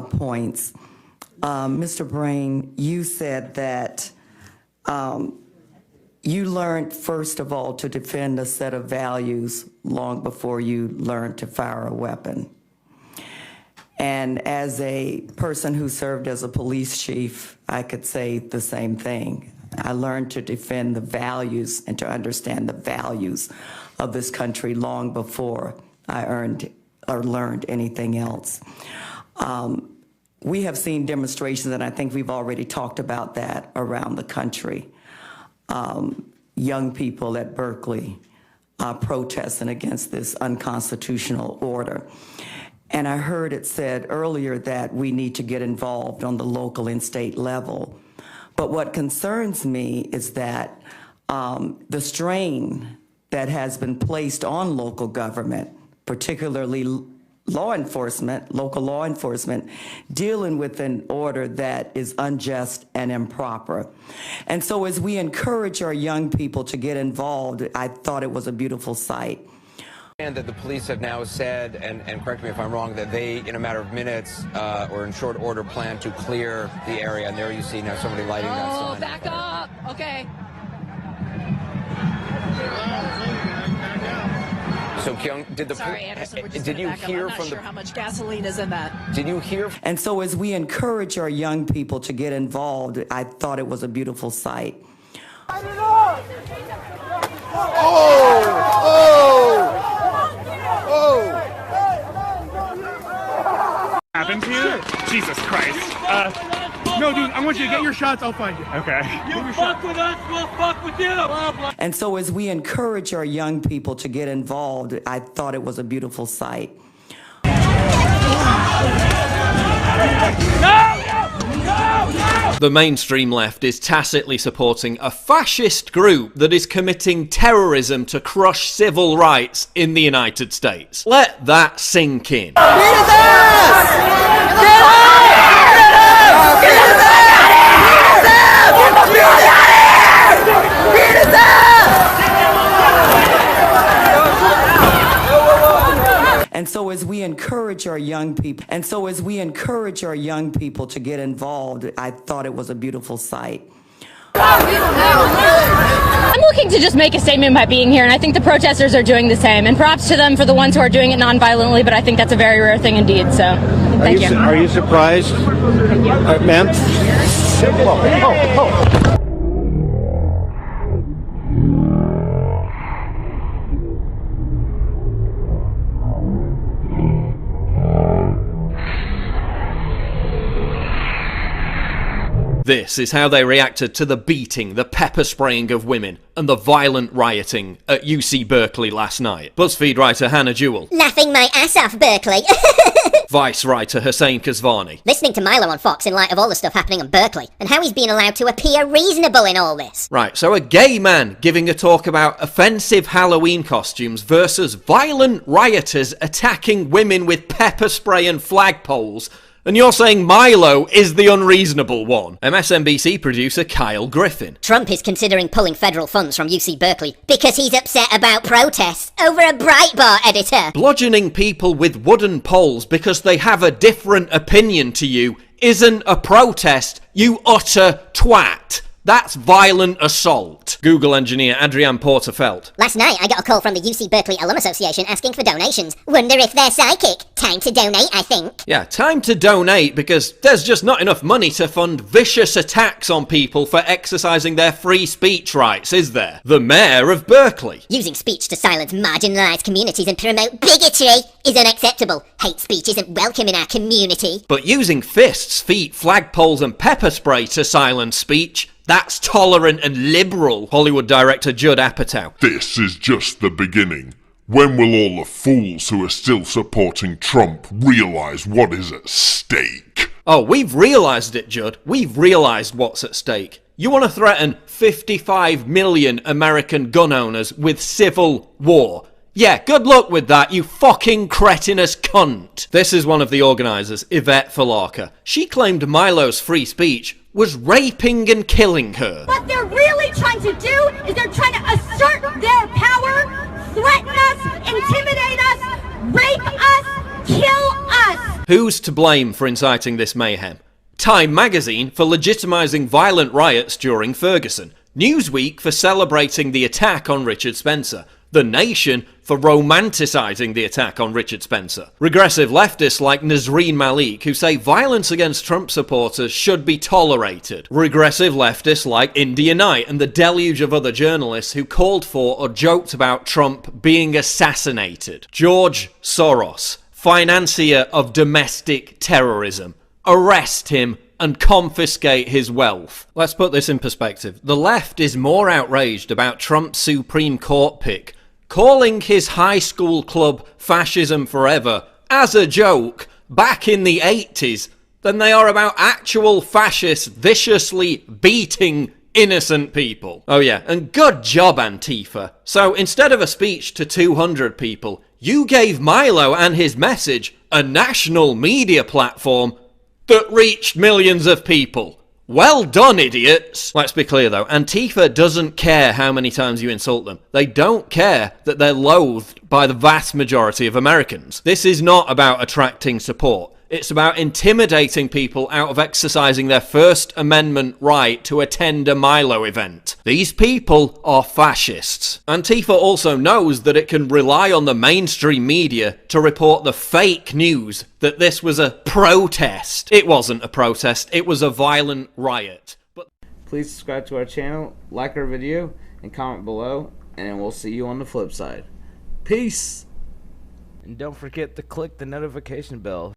points. Mr. Brain, you said that you learned, first of all, to defend a set of values long before you learned to fire a weapon. And as a person who served as a police chief, I could say the same thing. I learned to defend the values and to understand the values of this country long before I earned or learned anything else. We have seen demonstrations, and I think we've already talked about that around the country. Young people at Berkeley protesting against this unconstitutional order. And I heard it said earlier that we need to get involved on the local and state level. But what concerns me is that the strain that has been placed on local government, particularly law enforcement, local law enforcement, dealing with an order that is unjust and improper. And so as we encourage our young people to get involved, I thought it was a beautiful sight. And that the police have now said, and correct me if I'm wrong, that they, in a matter of minutes or in short order, plan to clear the area. And there you see now somebody lighting that sign. Oh, back up. Okay. So, Kyung, did the Sorry, Anderson, we're just did you hear I'm not from sure the? How much gasoline is in that? Did you hear? And so as we encourage our young people to get involved, I thought it was a beautiful sight. Happened here? Jesus Christ. No, dude, I want you to get your shots. I'll find you. Okay. You fuck with us, we'll fuck with you. And so as we encourage our young people to get involved, I thought it was a beautiful sight. The mainstream left is tacitly supporting a fascist group that is committing terrorism to crush civil rights in the United States. Let that sink in. And so as we encourage our young people, to get involved, I thought it was a beautiful sight. I'm looking to just make a statement by being here, and I think the protesters are doing the same. And props to them for the ones who are doing it non-violently, but I think that's a very rare thing indeed. So, thank you. Are you surprised, ma'am? This is how they reacted to the beating, the pepper spraying of women, and the violent rioting at UC Berkeley last night. BuzzFeed writer Hannah Jewell. Laughing my ass off, Berkeley. Vice writer Hussein Kasvani. Listening to Milo on Fox in light of all the stuff happening in Berkeley, and how he's being allowed to appear reasonable in all this. Right, so a gay man giving a talk about offensive Halloween costumes versus violent rioters attacking women with pepper spray and flagpoles. And you're saying Milo is the unreasonable one. MSNBC producer Kyle Griffin. Trump is considering pulling federal funds from UC Berkeley because he's upset about protests over a Breitbart editor. Bludgeoning people with wooden poles because they have a different opinion to you isn't a protest, you utter twat. That's violent assault. Google engineer Adrienne Porterfeld. Last night I got a call from the UC Berkeley Alum Association asking for donations. Wonder if they're psychic. Time to donate, I think. Yeah, time to donate because there's just not enough money to fund vicious attacks on people for exercising their free speech rights, is there? The mayor of Berkeley. Using speech to silence marginalised communities and promote bigotry is unacceptable. Hate speech isn't welcome in our community. But using fists, feet, flagpoles and pepper spray to silence speech, that's tolerant and liberal, Hollywood director Judd Apatow. This is just the beginning. When will all the fools who are still supporting Trump realise what is at stake? Oh, we've realised it, Judd. We've realised what's at stake. You want to threaten 55 million American gun owners with civil war. Yeah, good luck with that, you fucking cretinous cunt. This is one of the organisers, Yvette Falarka. She claimed Milo's free speech was raping and killing her. What they're really trying to do is they're trying to assert their power, threaten us, intimidate us, rape us, kill us! Who's to blame for inciting this mayhem? Time magazine for legitimising violent riots during Ferguson. Newsweek for celebrating the attack on Richard Spencer. The Nation for romanticising the attack on Richard Spencer. Regressive leftists like Nazreen Malik who say violence against Trump supporters should be tolerated. Regressive leftists like India Knight and the deluge of other journalists who called for or joked about Trump being assassinated. George Soros, financier of domestic terrorism. Arrest him and confiscate his wealth. Let's put this in perspective. The left is more outraged about Trump's Supreme Court pick, calling his high school club Fascism Forever as a joke back in the 80s, than they are about actual fascists viciously beating innocent people. Oh yeah, and good job, Antifa. So instead of a speech to 200 people, you gave Milo and his message a national media platform that reached millions of people. Well done, idiots! Let's be clear though, Antifa doesn't care how many times you insult them. They don't care that they're loathed by the vast majority of Americans. This is not about attracting support. It's about intimidating people out of exercising their First Amendment right to attend a Milo event. These people are fascists. Antifa also knows that it can rely on the mainstream media to report the fake news that this was a protest. It wasn't a protest, it was a violent riot. Please subscribe to our channel, like our video, and comment below, and we'll see you on the flip side. Peace! And don't forget to click the notification bell.